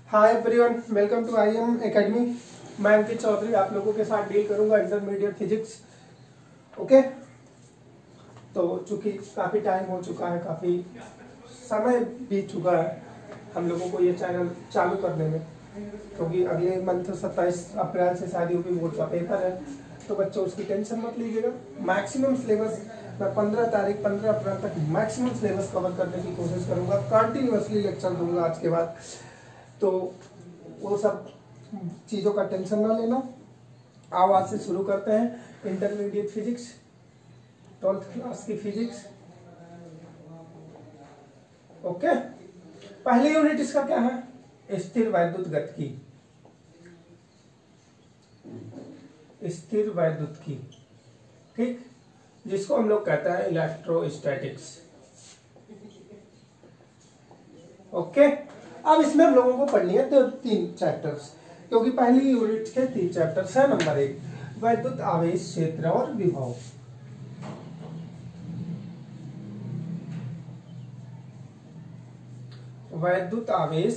Hi everyone, welcome to IM academy. मैं अंकित चौधरी आप लोगों के साथ डील करूंगा इंटरमीडिएट फिजिक्स। ओके, तो चूंकि काफ़ी टाइम हो चुका है, काफ़ी समय बीत चुका है हम लोगों को ये चैनल चालू करने में, क्योंकि अगले मंथ 27 अप्रैल से शादी यूपी बोर्ड का पेपर है। तो बच्चों उसकी टेंशन मत लीजिएगा। मैक्सिमम सिलेबस मैं 15 अप्रैल तक मैक्सिमम सिलेबस कवर करने की कोशिश करूंगा। कंटिन्यूअसली लेक्चर दूंगा आज के बाद, तो वो सब चीज़ों का टेंशन ना लेना। आओ आज से शुरू करते हैं इंटरमीडिएट फिजिक्स, 12th क्लास की फिजिक्स। ओके, पहली यूनिट इसका क्या है? स्थिर वैद्युत गतिकी। स्थिर वैद्युत की, ठीक, जिसको हम लोग कहते हैं इलेक्ट्रोस्टैटिक्स। ओके, अब इसमें हम लोगों को पढ़नी है तो 3 चैप्टर्स, क्योंकि पहली यूनिट के 3 चैप्टर्स है। नंबर 1 वैद्युत आवेश, क्षेत्र और विभव। वैद्युत आवेश,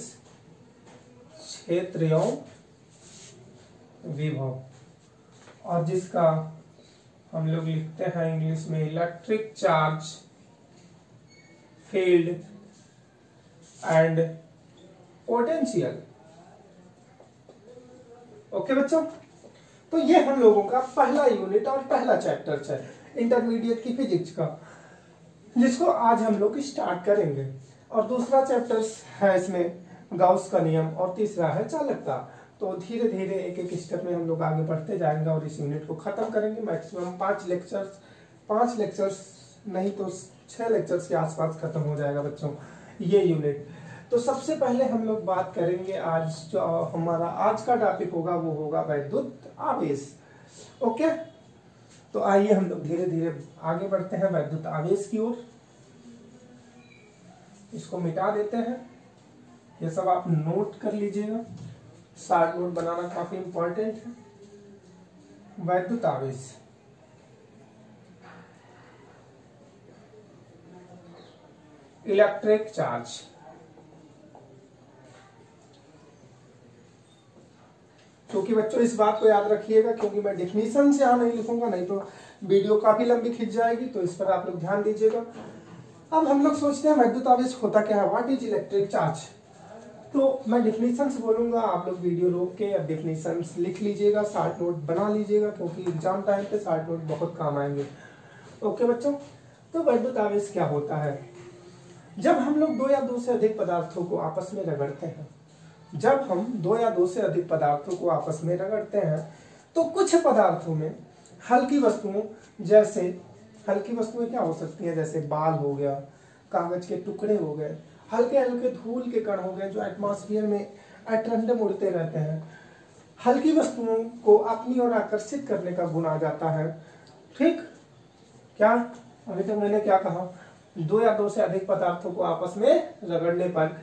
क्षेत्र एवं विभव, और जिसका हम लोग लिखते हैं इंग्लिश में electric charge, field and potential. Okay बच्चों, तो ये हम लोगों का पहला यूनिट और पहला चैप्टर है इंटरमीडिएट की फिजिक्स का, जिसको आज हम लोग स्टार्ट करेंगे। और दूसरा चैप्टर है इसमें गाउस का नियम, और तीसरा है चालकता। तो धीरे धीरे एक एक स्टेप में हम लोग आगे बढ़ते जाएंगे और इस यूनिट को खत्म करेंगे। मैक्सिमम 5 लेक्चर्स नहीं तो 6 लेक्चर्स के आसपास खत्म हो जाएगा बच्चों ये यूनिट। तो सबसे पहले हम लोग बात करेंगे, आज जो हमारा आज का टॉपिक होगा वो होगा वैद्युत आवेश। ओके, तो आइए हम लोग धीरे धीरे आगे बढ़ते हैं वैद्युत आवेश की ओर। इसको मिटा देते हैं, ये सब आप नोट कर लीजिएगा, शार्ट नोट बनाना काफी इंपॉर्टेंट है। वैद्युत आवेश, इलेक्ट्रिक चार्ज। क्योंकि बच्चों इस बात को याद रखिएगा, क्योंकि मैं डेफिनेशन से यहाँ नहीं लिखूंगा, नहीं तो वीडियो काफी लंबी खिंच जाएगी, तो इस पर आप लोग ध्यान दीजिएगा। अब हम लोग सोचते हैं वैद्युत आवेश होता क्या है, व्हाट इज इलेक्ट्रिक चार्ज। तो मैं डेफिनेशंस बोलूंगा, आप लोग वीडियो रोक के अब डेफिनेशंस लिख लीजिएगा, शार्ट नोट बना लीजिएगा, क्योंकि एग्जाम टाइम पे शार्ट नोट बहुत काम आएंगे। ओके बच्चों, तो वैद्युत आवेश क्या होता है? जब हम लोग 2 या 2 से अधिक पदार्थों को आपस में रगड़ते हैं, जब हम 2 या 2 से अधिक पदार्थों को आपस में रगड़ते हैं, तो कुछ पदार्थों में हल्की वस्तुओं, जैसे हल्की वस्तुएं क्या हो सकती हैं, जैसे बाल हो गया, कागज के टुकड़े हो गए, हल्के हल्के धूल के कण हो गए जो एटमॉस्फेयर में एटरंडम उड़ते रहते हैं। हल्की वस्तुओं को अपनी ओर आकर्षित करने का गुण आ जाता है। ठीक, क्या अभी तक मैंने क्या कहा? 2 या 2 से अधिक पदार्थों को आपस में रगड़ने पर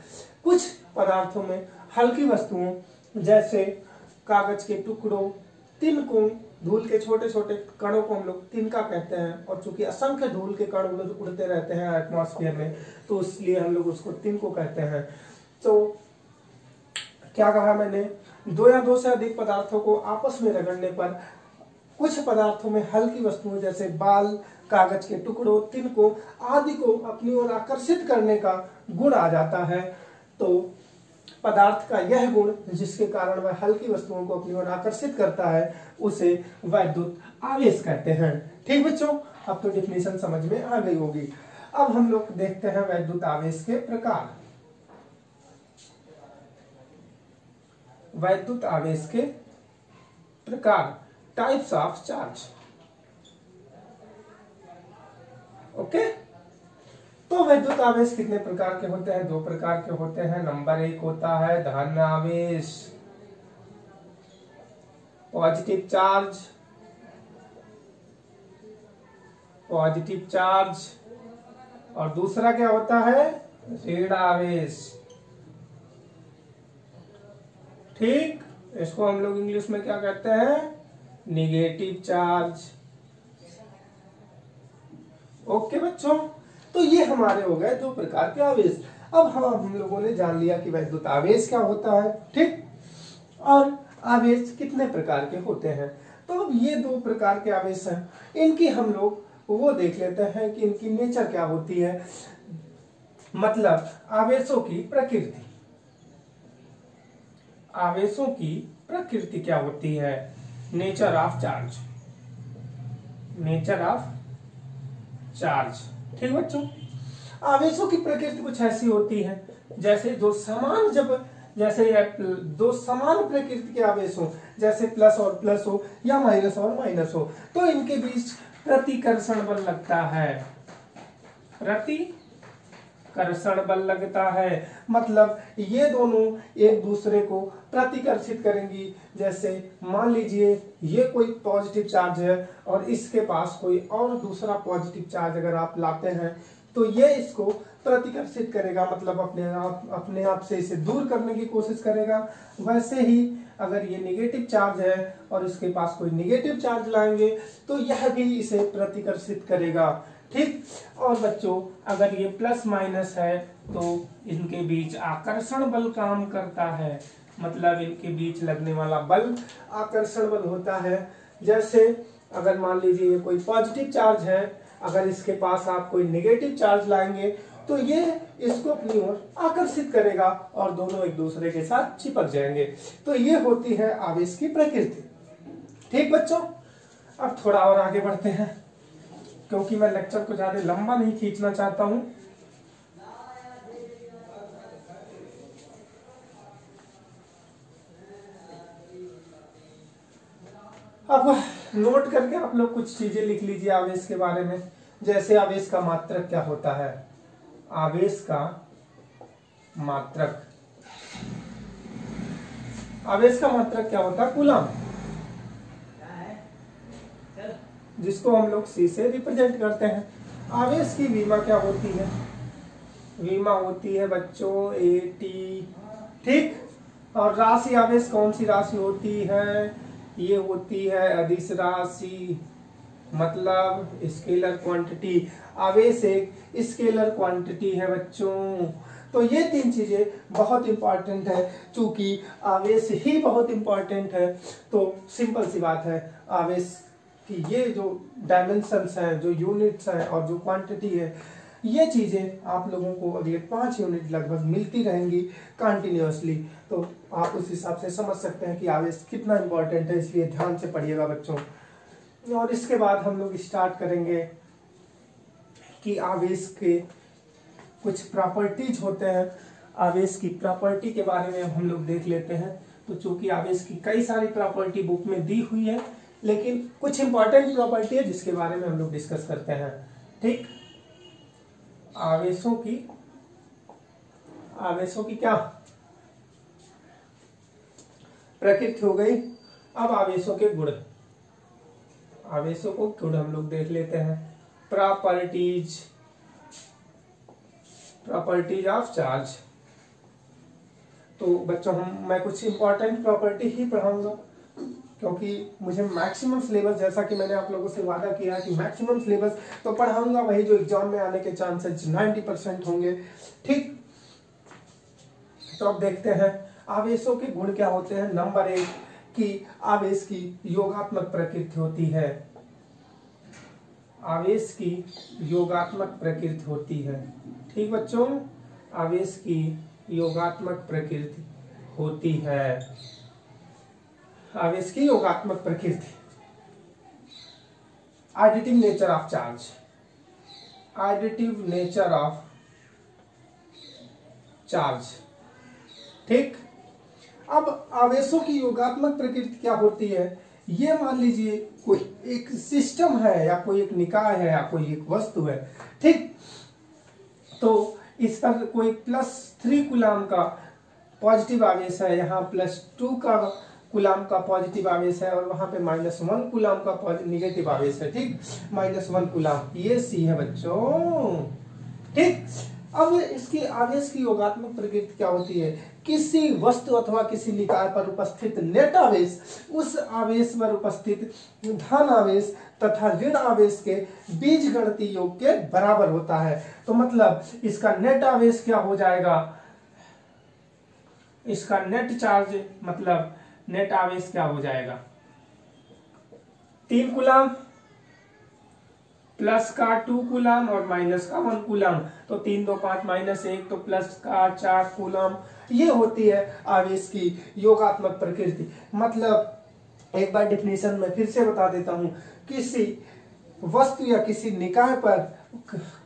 कुछ पदार्थों में हल्की वस्तुओं, जैसे कागज के टुकड़ों, तिनकों, धूल के छोटे छोटे कणों को हम लोग तिनका कहते हैं, और चूंकि असंख्य धूल के कण उड़ते रहते हैं एटमॉस्फेयर में, तो इसलिए हम लोग उसको तिनको कहते हैं। तो क्या कहा मैंने? 2 या 2 से अधिक पदार्थों को आपस में रगड़ने पर कुछ पदार्थों में हल्की वस्तुओं, जैसे बाल, कागज के टुकड़ों, तिनकों आदि को अपनी ओर आकर्षित करने का गुण आ जाता है। तो पदार्थ का यह गुण, जिसके कारण वह हल्की वस्तुओं को अपनी ओर आकर्षित करता है, उसे वैद्युत आवेश कहते हैं। ठीक बच्चों, अब तो डेफिनेशन समझ में आ गई होगी। अब हम लोग देखते हैं वैद्युत आवेश के प्रकार। वैद्युत आवेश के प्रकार, टाइप्स ऑफ चार्ज। ओके, तो वैद्युत आवेश कितने प्रकार के होते हैं? 2 प्रकार के होते हैं। नंबर 1 होता है धन आवेश, पॉजिटिव चार्ज, और दूसरा क्या होता है? ऋण आवेश। ठीक, इसको हम लोग इंग्लिश में क्या कहते हैं? Negative charge. ओके बच्चों, तो ये हमारे हो गए 2 प्रकार के आवेश। अब हम लोगों ने जान लिया कि वैद्युत आवेश क्या होता है, ठीक, और आवेश कितने प्रकार के होते हैं। तो अब ये दो प्रकार के आवेश हैं, इनकी हम लोग वो देख लेते हैं कि इनकी नेचर क्या होती है, मतलब आवेशों की प्रकृति। आवेशों की प्रकृति क्या होती है, nature of charge, nature of charge. ठीक बच्चों, आवेशों की प्रकृति कुछ ऐसी होती है जैसे दो समान दो समान प्रकृति के आवेश हो, जैसे प्लस और प्लस हो या माइनस और माइनस हो, तो इनके बीच प्रतिकर्षण बल लगता है, प्रतिकर्षण बल लगता है। मतलब ये दोनों एक दूसरे को प्रतिकर्षित करेंगी। जैसे मान लीजिए ये कोई पॉजिटिव चार्ज है और इसके पास कोई और दूसरा पॉजिटिव चार्ज अगर आप लाते हैं तो ये इसको प्रतिकर्षित करेगा, मतलब अपने आप से इसे दूर करने की कोशिश करेगा। वैसे ही अगर ये नेगेटिव चार्ज है और इसके पास कोई नेगेटिव चार्ज लाएंगे तो यह भी इसे प्रतिकर्षित करेगा। ठीक, और बच्चों अगर ये प्लस माइनस है तो इनके बीच आकर्षण बल काम करता है, मतलब इनके बीच लगने वाला बल आकर्षण बल होता है। जैसे अगर मान लीजिए ये कोई पॉजिटिव चार्ज है, अगर इसके पास आप कोई नेगेटिव चार्ज लाएंगे तो ये इसको अपनी ओर आकर्षित करेगा और दोनों एक दूसरे के साथ चिपक जाएंगे। तो ये होती है आवेश की प्रकृति। ठीक बच्चों, अब थोड़ा और आगे बढ़ते हैं क्योंकि मैं लेक्चर को ज्यादा लंबा नहीं खींचना चाहता हूं। अब नोट करके आप लोग कुछ चीजें लिख लीजिए आवेश के बारे में। जैसे आवेश का मात्रक क्या होता है, आवेश का मात्रक, आवेश का मात्रक क्या होता है, कूलम, जिसको हम लोग सी से रिप्रेजेंट करते हैं। आवेश की विमा क्या होती है, विमा होती है बच्चों AT। ठीक, और राशि आवेश कौन सी राशि होती है, ये होती है अदिश राशि, मतलब स्केलर क्वांटिटी। आवेश एक स्केलर क्वांटिटी है बच्चों। तो ये तीन चीजें बहुत इंपॉर्टेंट है। चूंकि आवेश ही बहुत इंपॉर्टेंट है तो सिंपल सी बात है, आवेश कि ये जो डायमेंशंस हैं, जो यूनिट्स हैं और जो क्वांटिटी है, ये चीजें आप लोगों को अगले 5 यूनिट लगभग मिलती रहेंगी कंटिन्यूअसली। तो आप उस हिसाब से समझ सकते हैं कि आवेश कितना इंपॉर्टेंट है, इसलिए ध्यान से पढ़िएगा बच्चों। और इसके बाद हम लोग स्टार्ट करेंगे कि आवेश के कुछ प्रॉपर्टीज होते हैं। आवेश की प्रॉपर्टी के बारे में हम लोग देख लेते हैं। तो चूंकि आवेश की कई सारी प्रॉपर्टी बुक में दी हुई है, लेकिन कुछ इंपॉर्टेंट प्रॉपर्टी है जिसके बारे में हम लोग डिस्कस करते हैं। ठीक, आवेशों की क्या प्रकृति हो गई। अब आवेशों के गुण, आवेशों को गुण हम लोग देख लेते हैं। Properties of charge. तो बच्चों मैं कुछ इंपॉर्टेंट प्रॉपर्टी ही पढ़ाऊंगा क्योंकि मुझे मैक्सिमम सिलेबस, जैसा कि मैंने आप लोगों से वादा किया कि मैक्सिमम सिलेबस तो पढ़ाऊंगा वही जो एग्जाम में आने के चांसेस 90% होंगे। ठीक, तो अब देखते हैं आवेशों के गुण क्या होते हैं। नंबर 1 कि आवेश की योगात्मक प्रकृति होती है। आवेश की योगात्मक प्रकृति होती है। ठीक बच्चों, आवेश की योगात्मक प्रकृति होती है। आवेश की योगात्मक प्रकृति। Additive nature of charge, additive nature of charge. ठीक, अब आवेशों की योगात्मक प्रकृति क्या होती है, ये मान लीजिए कोई एक सिस्टम है या कोई एक निकाय है या कोई एक वस्तु है। ठीक, तो इस पर कोई +3 कूलम का पॉजिटिव आवेश है, यहाँ +2 का कूलम का पॉजिटिव आवेश है और वहां पे -1 कूलम का निगेटिव आवेश है। ठीक, -1 कूलम, ये सी है बच्चों। ठीक, अब इसकी आवेश की योगात्मक प्रकृति क्या होती है? किसी वस्तु अथवा किसी निकाय पर उपस्थित नेट आवेश उस आवेश पर उपस्थित धन आवेश तथा ऋण आवेश के बीजगणितीय योग के बराबर होता है। तो मतलब इसका नेट आवेश क्या हो जाएगा? इसका नेट चार्ज मतलब नेट आवेश क्या हो जाएगा? 3 कूलम प्लस का 2 कूलम और माइनस का 1 कूलम। तो 3 2 5 माइनस 1 तो प्लस का 4 कूलम। ये होती है आवेश की योगात्मक प्रकृति। मतलब एक बार डेफिनेशन में फिर से बता देता हूं, किसी वस्तु या किसी निकाय पर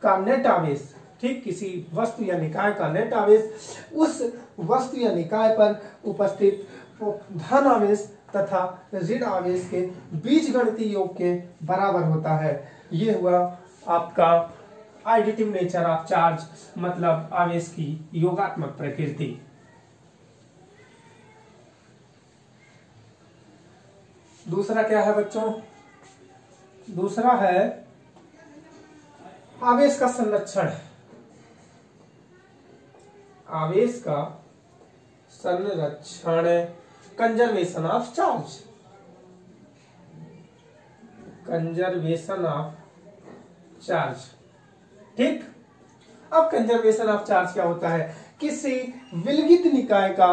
का नेट आवेश, ठीक, किसी वस्तु या निकाय का नेट आवेश उस वस्तु या निकाय पर उपस्थित धन आवेश तथा ऋण आवेश के बीजगणितीय योग के बराबर होता है। ये हुआ आपका एडिटिव नेचर ऑफ चार्ज, मतलब आवेश की योगात्मक प्रकृति। दूसरा क्या है बच्चों? दूसरा है आवेश का संरक्षण। आवेश का संरक्षण, conservation of charge. Conservation of charge, ठीक। अब कंजर्वेशन ऑफ चार्ज क्या होता है? किसी विलगित निकाय का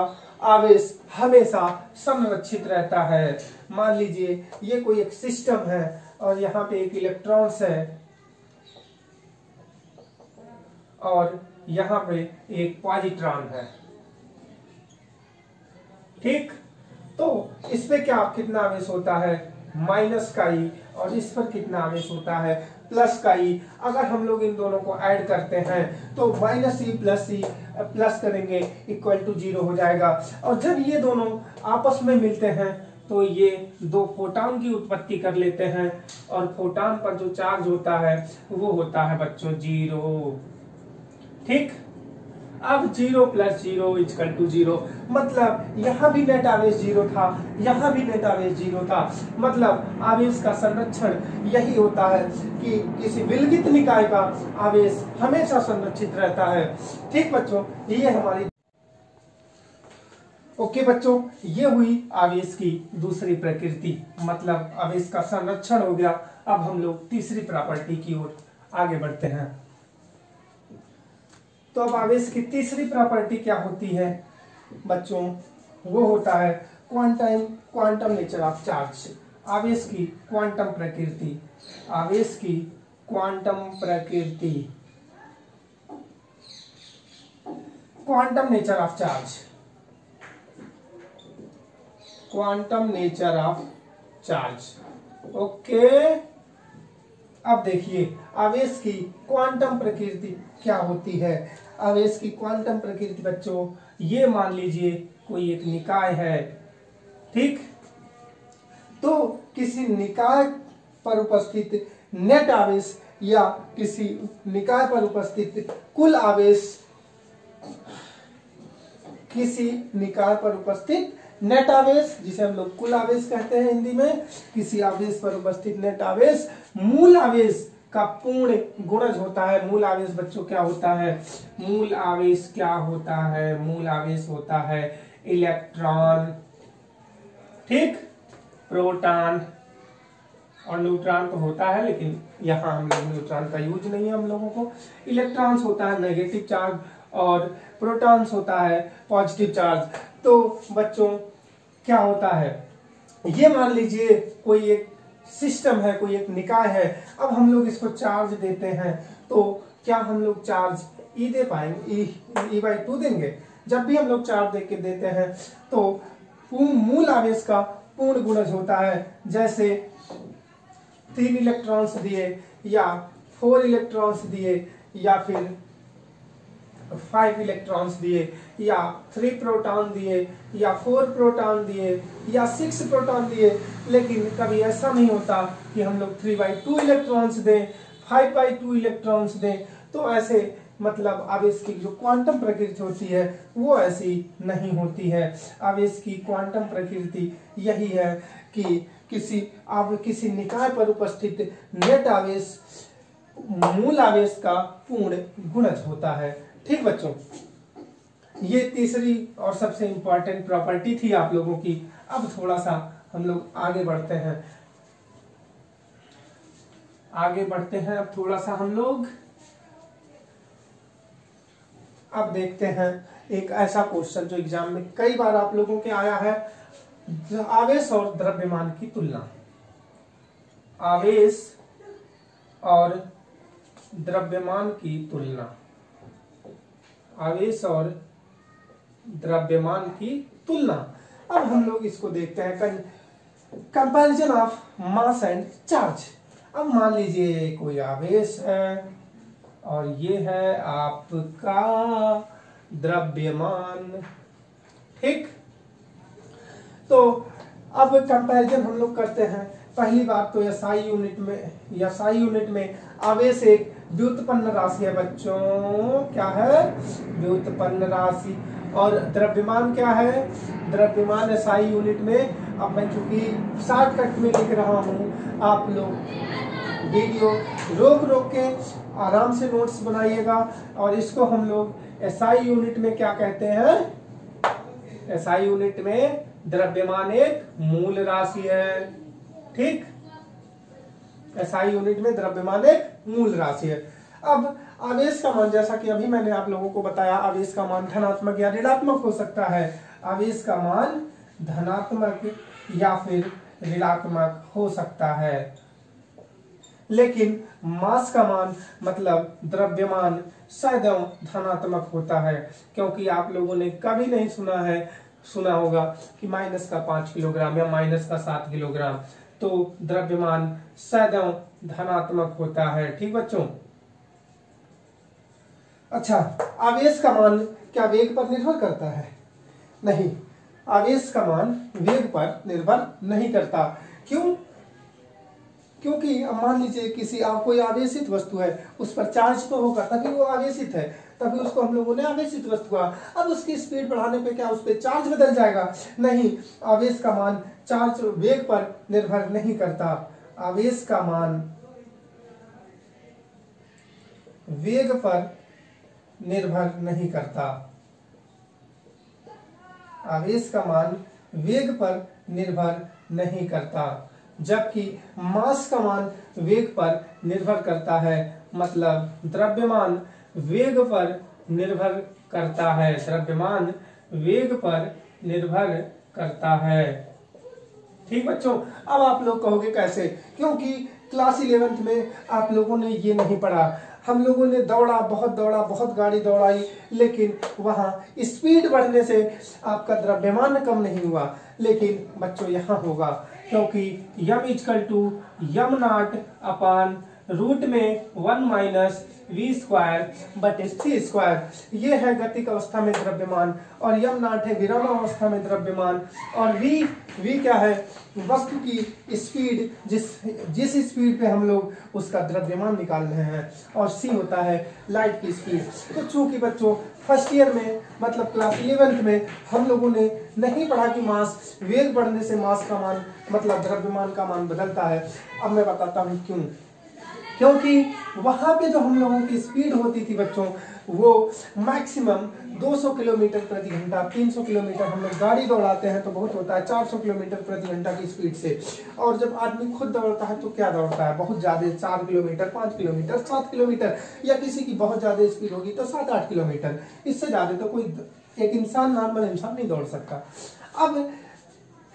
आवेश हमेशा संरक्षित रहता है। मान लीजिए ये कोई एक सिस्टम है और यहाँ पे एक इलेक्ट्रॉन्स है और यहाँ पे एक पॉजिट्रॉन है, ठीक। तो इस पे क्या कितना आवेश होता है? माइनस का ई, और इस पर कितना आवेश होता है? प्लस का ई। अगर हम लोग इन दोनों को ऐड करते हैं तो माइनस ई प्लस करेंगे इक्वल टू 0 हो जाएगा। और जब ये दोनों आपस में मिलते हैं तो ये 2 फोटॉन की उत्पत्ति कर लेते हैं और फोटॉन पर जो चार्ज होता है वो होता है बच्चों 0, ठीक। अब 0 + 0 = 0, मतलब यहां भी नेट आवेश 0 था, यहां भी नेट आवेश 0 था। मतलब आवेश का संरक्षण यही होता है कि किसी विलगित निकाय का आवेश हमेशा संरक्षित रहता है, ठीक बच्चों। ये हमारी ओके बच्चों, ये हुई आवेश की दूसरी प्रकृति, मतलब आवेश का संरक्षण हो गया। अब हम लोग तीसरी प्रॉपर्टी की ओर आगे बढ़ते हैं। तो अब आवेश की तीसरी प्रॉपर्टी क्या होती है बच्चों? वो होता है क्वांटम नेचर ऑफ चार्ज। आवेश की क्वांटम प्रकृति। आवेश की क्वांटम प्रकृति, quantum nature of charge. Quantum nature of charge, okay. अब देखिए आवेश की क्वांटम प्रकृति क्या होती है। आवेश की क्वांटम प्रकृति बच्चों, ये मान लीजिए कोई एक निकाय है, ठीक। तो किसी निकाय पर उपस्थित नेट आवेश या किसी निकाय पर उपस्थित कुल आवेश, किसी निकाय पर उपस्थित नेट आवेश, जिसे हम लोग कुल आवेश कहते हैं हिंदी में, किसी आवेश पर उपस्थित नेट आवेश मूल आवेश का पूर्ण गुणज होता है। मूल आवेश बच्चों क्या होता है? मूल आवेश क्या होता है? मूल आवेश होता है इलेक्ट्रॉन, ठीक, प्रोटॉन और न्यूट्रॉन तो होता है, लेकिन यहाँ हम लोग न्यूट्रॉन का यूज नहीं है हम लोगों को। इलेक्ट्रॉन्स होता है नेगेटिव चार्ज और प्रोटॉन्स होता है पॉजिटिव चार्ज। तो बच्चों क्या होता है? ये मान लीजिए कोई एक सिस्टम है, कोई एक निकाय है। अब हम लोग इसको चार्ज देते हैं तो क्या हम लोग चार्ज ई दे पाएंगे? E/2 देंगे। जब भी हम लोग चार्ज दे के देते हैं तो मूल आवेश का पूर्ण गुणज होता है। जैसे 3 इलेक्ट्रॉन्स दिए या 4 इलेक्ट्रॉन्स दिए या फिर 5 इलेक्ट्रॉन्स दिए या 3 प्रोटॉन दिए या 4 प्रोटॉन दिए या 6 प्रोटॉन दिए, लेकिन कभी ऐसा नहीं होता कि हम लोग 3/2 इलेक्ट्रॉन्स दें, 5/2 इलेक्ट्रॉन्स दें। तो ऐसे मतलब आवेश की जो क्वांटम प्रकृति होती है वो ऐसी नहीं होती है। आवेश की क्वांटम प्रकृति यही है कि किसी निकाय पर उपस्थित नेट आवेश मूल आवेश का पूर्ण गुणज होता है। ठीक बच्चों, ये तीसरी और सबसे इंपॉर्टेंट प्रॉपर्टी थी आप लोगों की। अब थोड़ा सा हम लोग आगे बढ़ते हैं, अब थोड़ा सा हम लोग अब देखते हैं एक ऐसा क्वेश्चन जो एग्जाम में कई बार आप लोगों के आया है, आवेश और द्रव्यमान की तुलना। आवेश और द्रव्यमान की तुलना, आवेश और द्रव्यमान की तुलना। अब हम लोग इसको देखते हैं, comparison of mass and charge. अब मान लीजिए कोई आवेश है और ये है आपका द्रव्यमान, ठीक। तो अब कंपैरिजन हम लोग करते हैं। पहली बात तो एसआई यूनिट में आवेश एक व्युत्पन्न राशि है बच्चों, क्या है, व्युत्पन्न राशि। और द्रव्यमान क्या है, द्रव्यमान एसआई यूनिट में, अब मैं चूंकि शॉर्टकट में लिख रहा हूं, आप लोग वीडियो रोक के आराम से नोट्स बनाइएगा। और इसको हम लोग एसआई यूनिट में क्या कहते हैं, एसआई यूनिट में द्रव्यमान एक मूल राशि है, ठीक। एसआई यूनिट में द्रव्यमान एक मूल राशि है। अब आवेश का मान, जैसा कि अभी मैंने आप लोगों को बताया, आवेश का मान धनात्मक या ऋणात्मक हो सकता है। आवेश का मान धनात्मक या फिर ऋणात्मक हो सकता है, लेकिन मास का मान मतलब द्रव्यमान सदैव धनात्मक होता है। क्योंकि आप लोगों ने कभी नहीं सुना होगा कि माइनस का 5 किलोग्राम या माइनस का 7 किलोग्राम, तो द्रव्यमान सदैव धनात्मक होता है, ठीक बच्चों। अच्छा, आवेश का मान क्या वेग पर निर्भर करता है? नहीं, आवेश का मान वेग पर निर्भर नहीं करता। क्यों? क्योंकि अब मान लीजिए किसी कोई आवेशित वस्तु है, उस पर चार्ज तो होगा तभी वो आवेशित है, तभी उसको हम लोगों ने आवेशित वस्तु कहा। अब उसकी स्पीड बढ़ाने पे क्या उस पर चार्ज बदल जाएगा? नहीं, आवेश का मान चार्ज वेग पर निर्भर नहीं करता। आवेश का मान वेग पर निर्भर नहीं करता। आवेश का मान वेग पर निर्भर नहीं करता, जबकि मास का मान वेग पर निर्भर करता है। मतलब द्रव्यमान वेग पर निर्भर करता है, द्रव्यमान वेग पर निर्भर करता है, ठीक बच्चों। अब आप लोग कहोगे कैसे? क्योंकि क्लास 11th में आप लोगों ने ये नहीं पढ़ा। हम लोगों ने दौड़ा, बहुत गाड़ी दौड़ाई, लेकिन वहां स्पीड बढ़ने से आपका द्रव्यमान कम नहीं हुआ। लेकिन बच्चों यहाँ होगा, क्योंकि m = m0 रूट में 1 माइनस v² बटे c²। ये है गतिक अवस्था में द्रव्यमान, और m0 है विराम अवस्था में द्रव्यमान, और v क्या है? वस्तु की स्पीड, जिस स्पीड पे हम लोग उसका द्रव्यमान निकाल रहे हैं, और c होता है लाइट की स्पीड। तो चूंकि बच्चों फर्स्ट ईयर में मतलब क्लास 11th में हम लोगों ने नहीं पढ़ा कि मास वेग बढ़ने से मास का मान मतलब द्रव्यमान का मान बदलता है। अब मैं बताता हूँ क्यों। क्योंकि वहां पे जो हम लोगों की स्पीड होती थी बच्चों, वो मैक्सिमम 200 किलोमीटर प्रति घंटा, 300 किलोमीटर हम लोग गाड़ी दौड़ाते हैं तो बहुत होता है 400 किलोमीटर प्रति घंटा की स्पीड से। और जब आदमी खुद दौड़ता है तो क्या दौड़ता है? बहुत ज्यादा, 4 किलोमीटर, 5 किलोमीटर, 7 किलोमीटर, या किसी की बहुत ज्यादा स्पीड होगी तो 7-8 किलोमीटर। इससे ज्यादा तो कोई एक इंसान, नॉर्मल इंसान नहीं दौड़ सकता। अब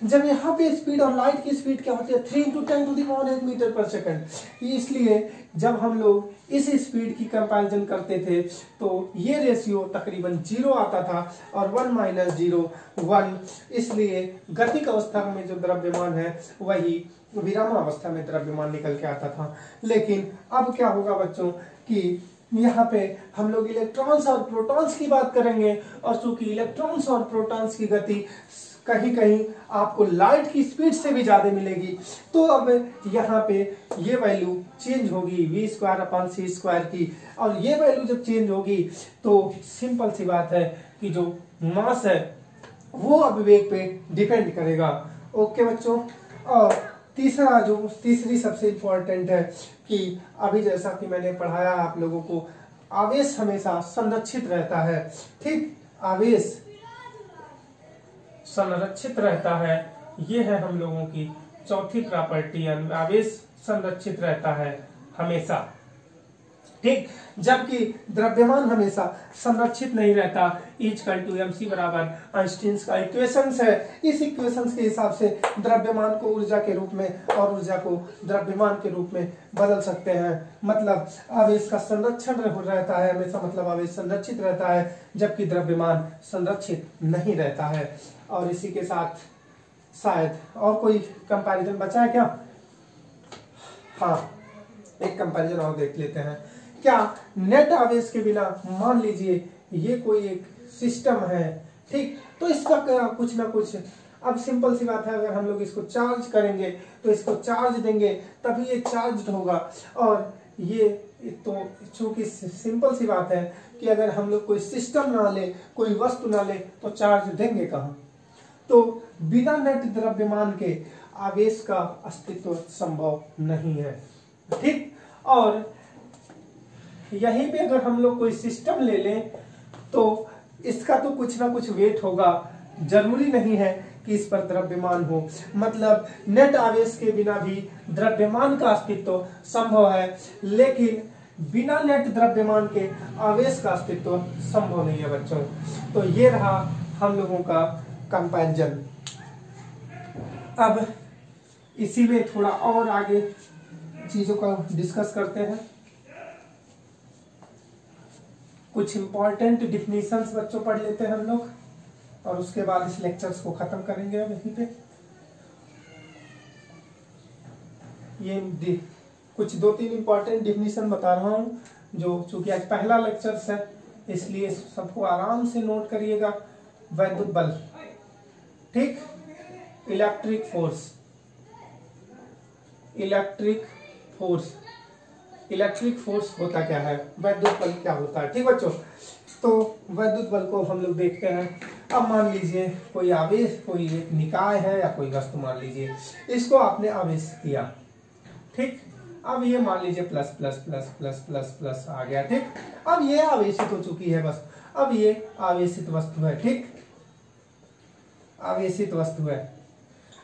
जब यहाँ पे स्पीड और लाइट की स्पीड क्या होती है? 3 × 10⁻⁸ मीटर पर सेकंड। इसलिए जब हम लोग इस स्पीड की कंपैरिजन करते थे तो ये रेशियो तकरीबन 0 आता था, और 1 - 0 1। इसलिए गतिक अवस्था में जो द्रव्यमान है वही विरामावस्था में द्रव्यमान निकल के आता था। लेकिन अब क्या होगा बच्चों कि यहाँ पे हम लोग इलेक्ट्रॉन्स और प्रोटॉन्स की बात करेंगे, और चूंकि इलेक्ट्रॉन्स और प्रोटॉन्स की गति कहीं कहीं आपको लाइट की स्पीड से भी ज्यादा मिलेगी। तो अब यहाँ पे ये वैल्यू चेंज होगी v² की, और ये वैल्यू जब चेंज होगी तो सिंपल सी बात है कि जो मास है वो अब वेग पे डिपेंड करेगा। ओके बच्चों। और तीसरी सबसे इंपॉर्टेंट है कि अभी जैसा कि मैंने पढ़ाया आप लोगों को आवेश हमेशा संरक्षित रहता है। ठीक, आवेश संरक्षित रहता है, ये है हम लोगों की चौथी प्रॉपर्टी। आवेश संरक्षित रहता है हमेशा। ठीक, जबकि द्रव्यमान हमेशा संरक्षित नहीं रहता। E=mc बराबर आइंस्टीन्स का इक्वेशंस है। इस इक्वेशंस के हिसाब से द्रव्यमान को ऊर्जा के रूप में और ऊर्जा को द्रव्यमान के रूप में बदल सकते हैं। मतलब आवेश का संरक्षण रहता है हमेशा, मतलब आवेश संरक्षित रहता है, जबकि द्रव्यमान संरक्षित नहीं रहता है। और इसी के साथ शायद और कोई कंपैरिजन बचा है क्या? हाँ, एक कंपैरिजन और देख लेते हैं। क्या नेट आवेश के बिना मान लीजिए ये कोई एक सिस्टम है, ठीक, तो इसका कुछ ना कुछ, अब सिंपल सी बात है, अगर हम लोग इसको चार्ज करेंगे तो इसको चार्ज देंगे तभी ये चार्ज होगा। और ये तो चूंकि सिंपल सी बात है कि अगर हम लोग कोई सिस्टम ना ले, कोई वस्तु ना ले, तो चार्ज देंगे कहाँ? तो बिना नेट द्रव्यमान के आवेश का अस्तित्व संभव नहीं है। ठीक, और यहीं पे अगर हम लोग कोई सिस्टम ले लें तो इसका तो कुछ ना कुछ वेट होगा, जरूरी नहीं है कि इस पर द्रव्यमान हो। मतलब नेट आवेश के बिना भी द्रव्यमान का अस्तित्व संभव है, लेकिन बिना नेट द्रव्यमान के आवेश का अस्तित्व संभव नहीं है बच्चों। तो ये रहा हम लोगों का कंपैरिजन। अब इसी में थोड़ा और आगे चीजों का डिस्कस करते हैं। कुछ इंपॉर्टेंट डिफिनीशंस बच्चों पढ़ लेते हैं हम लोग, और उसके बाद इस लेक्चर्स को खत्म करेंगे। अब यहीं पे ये कुछ 2-3 इंपॉर्टेंट डिफिनीशन बता रहा हूं, जो चूंकि आज पहला लेक्चर्स है इसलिए सबको आराम से नोट करिएगा। वैद्युत बल, ठीक, electric force, electric force, electric force होता क्या है, वैद्युत बल क्या होता है। ठीक बच्चों, तो वैद्युत बल को हम लोग देखते हैं। अब मान लीजिए कोई आवेश, कोई एक निकाय है या कोई वस्तु मान लीजिए, इसको आपने आवेश किया, ठीक, अब ये मान लीजिए plus plus plus plus plus plus आ गया। ठीक, अब ये आवेशित हो चुकी है बस, अब ये आवेशित वस्तु है। ठीक, आवेशित वस्तु है।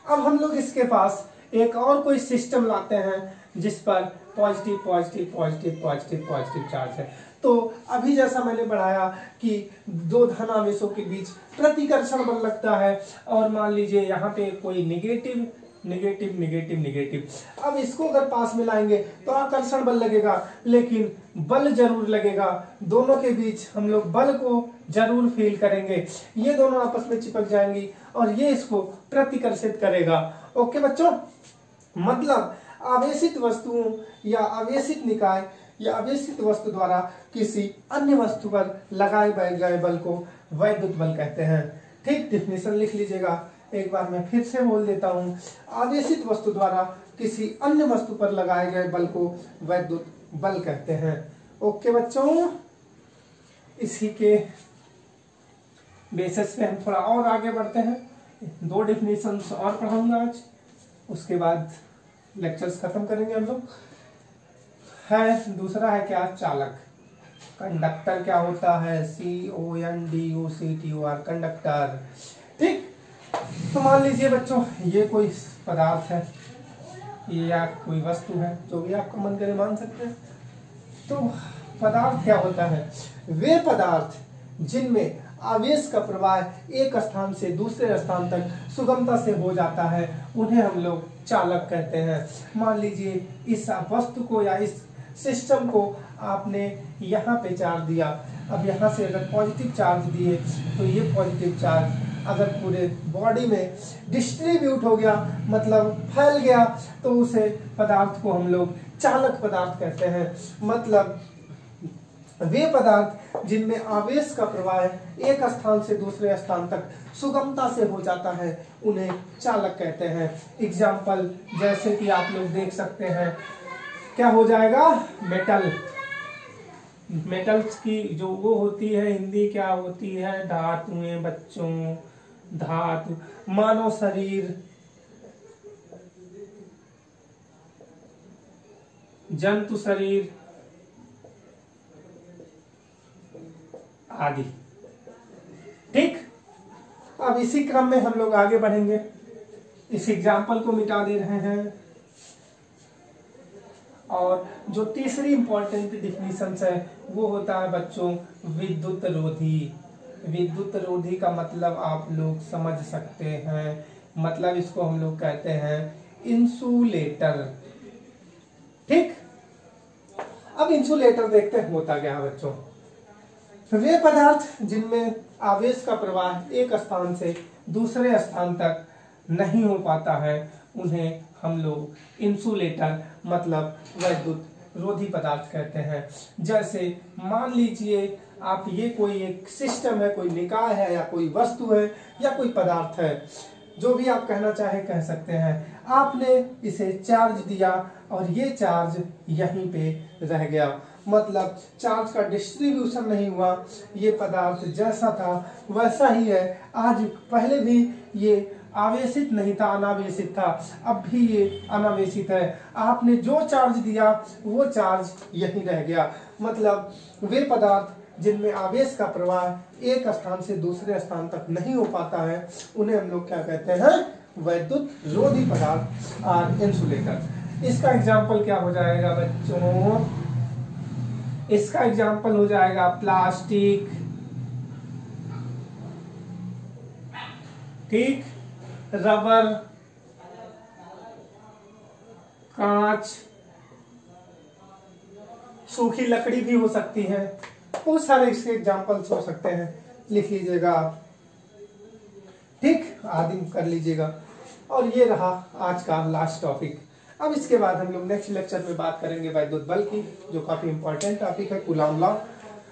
अब हम लोग इसके पास एक और कोई सिस्टम लाते हैं जिस पर positive positive positive positive positive charge है। तो अभी जैसा मैंने बढ़ाया कि दो धन आवेशों के बीच प्रतिकर्षण बल लगता है, और मान लीजिए यहाँ पे कोई निगेटिव नेगेटिव नेगेटिव नेगेटिव, अब इसको अगर पास में लाएंगे तो आकर्षण बल लगेगा, लेकिन बल जरूर लगेगा। दोनों के बीच हम लोग बल को जरूर फील करेंगे। ये दोनों आपस में चिपक जाएंगी और ये इसको प्रतिकर्षित करेगा। ओके बच्चों, मतलब आवेशित वस्तुओं या आवेशित निकाय या आवेशित वस्तु द्वारा किसी अन्य वस्तु पर लगाए गए बल को वैद्युत बल कहते हैं। ठीक, डिफिनेशन लिख लीजिएगा, एक बार मैं फिर से बोल देता हूं। आवेशित वस्तु द्वारा किसी अन्य वस्तु पर लगाए गए बल को वैद्युत बल कहते हैं। ओके बच्चों, इसी के बेसिस पे हम थोड़ा और आगे बढ़ते हैं। 2 डिफिनेशन और पढ़ाऊंगा आज, उसके बाद लेक्चर्स खत्म करेंगे हम लोग। है दूसरा है क्या, चालक, कंडक्टर क्या होता है, CONDUCTOR, कंडक्टर। ठीक, तो मान लीजिए बच्चों ये कोई पदार्थ है, ये या कोई वस्तु है, जो भी आपका मन करे मान सकते हैं। तो पदार्थ क्या होता है, वे पदार्थ जिनमें आवेश का प्रवाह एक स्थान से दूसरे स्थान तक सुगमता से हो जाता है, उन्हें हम लोग चालक कहते हैं। मान लीजिए इस वस्तु को या इस सिस्टम को आपने यहाँ पे चार्ज दिया, अब यहाँ से अगर पॉजिटिव चार्ज दिए तो ये पॉजिटिव चार्ज अगर पूरे बॉडी में डिस्ट्रीब्यूट हो गया, मतलब फैल गया, तो उसे पदार्थ को हम लोग चालक पदार्थ कहते हैं। मतलब वे पदार्थ जिनमें आवेश का प्रवाह एक स्थान से दूसरे स्थान तक सुगमता से हो जाता है, उन्हें चालक कहते हैं। एग्जाम्पल जैसे कि आप लोग देख सकते हैं, क्या हो जाएगा, मेटल, मेटल्स की जो वो होती है, हिंदी क्या होती है, धातुएं बच्चों, धातु, मानव शरीर, जंतु शरीर, आदि। ठीक, अब इसी क्रम में हम लोग आगे बढ़ेंगे। इस एग्जाम्पल को मिटा दे रहे हैं और जो तीसरी इंपॉर्टेंट डिफिनीशन है वो होता है बच्चों विद्युत रोधी। विद्युत रोधी का मतलब आप लोग समझ सकते हैं, मतलब इसको हम लोग कहते हैं इंसुलेटर। ठीक, अब इंसुलेटर देखते हैं होता क्या है बच्चों। वे पदार्थ जिनमें आवेश का प्रवाह एक स्थान से दूसरे स्थान तक नहीं हो पाता है उन्हें हम लोग इंसुलेटर मतलब विद्युत रोधी पदार्थ कहते हैं। जैसे मान लीजिए आप ये कोई एक सिस्टम है, कोई निकाय है या कोई वस्तु है या कोई पदार्थ है, जो भी आप कहना चाहे कह सकते हैं। आपने इसे चार्ज दिया और ये चार्ज यहीं पे रह गया, मतलब चार्ज का डिस्ट्रीब्यूशन नहीं हुआ। ये पदार्थ जैसा था वैसा ही है। आज पहले भी ये आवेशित नहीं था, अनावेशित था, अब भी ये अनावेशित है। आपने जो चार्ज दिया वो चार्ज यहीं रह गया। मतलब वे पदार्थ जिनमें आवेश का प्रवाह एक स्थान से दूसरे स्थान तक नहीं हो पाता है उन्हें हम लोग क्या कहते हैं, विद्युत रोधी पदार्थ और इंसुलेटर। इसका एग्जाम्पल क्या हो जाएगा बच्चों, इसका एग्जाम्पल हो जाएगा प्लास्टिक। ठीक, रबर, कांच, सूखी लकड़ी भी हो सकती है, बहुत सारे इसके एग्जाम्पल्स हो सकते हैं, लिख लीजिएगा आप। ठीक, आदि कर लीजिएगा। और ये रहा आज का लास्ट टॉपिक। अब इसके बाद हम लोग नेक्स्ट लेक्चर में बात करेंगे विद्युत बल की, जो काफी इंपॉर्टेंट टॉपिक है, कूलॉम लॉ।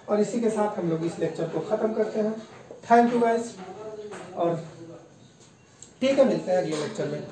और इसी के साथ हम लोग इस लेक्चर को खत्म करते हैं। थैंक यू गाइस, और ठीक है, मिलते हैं अगले लेक्चर में।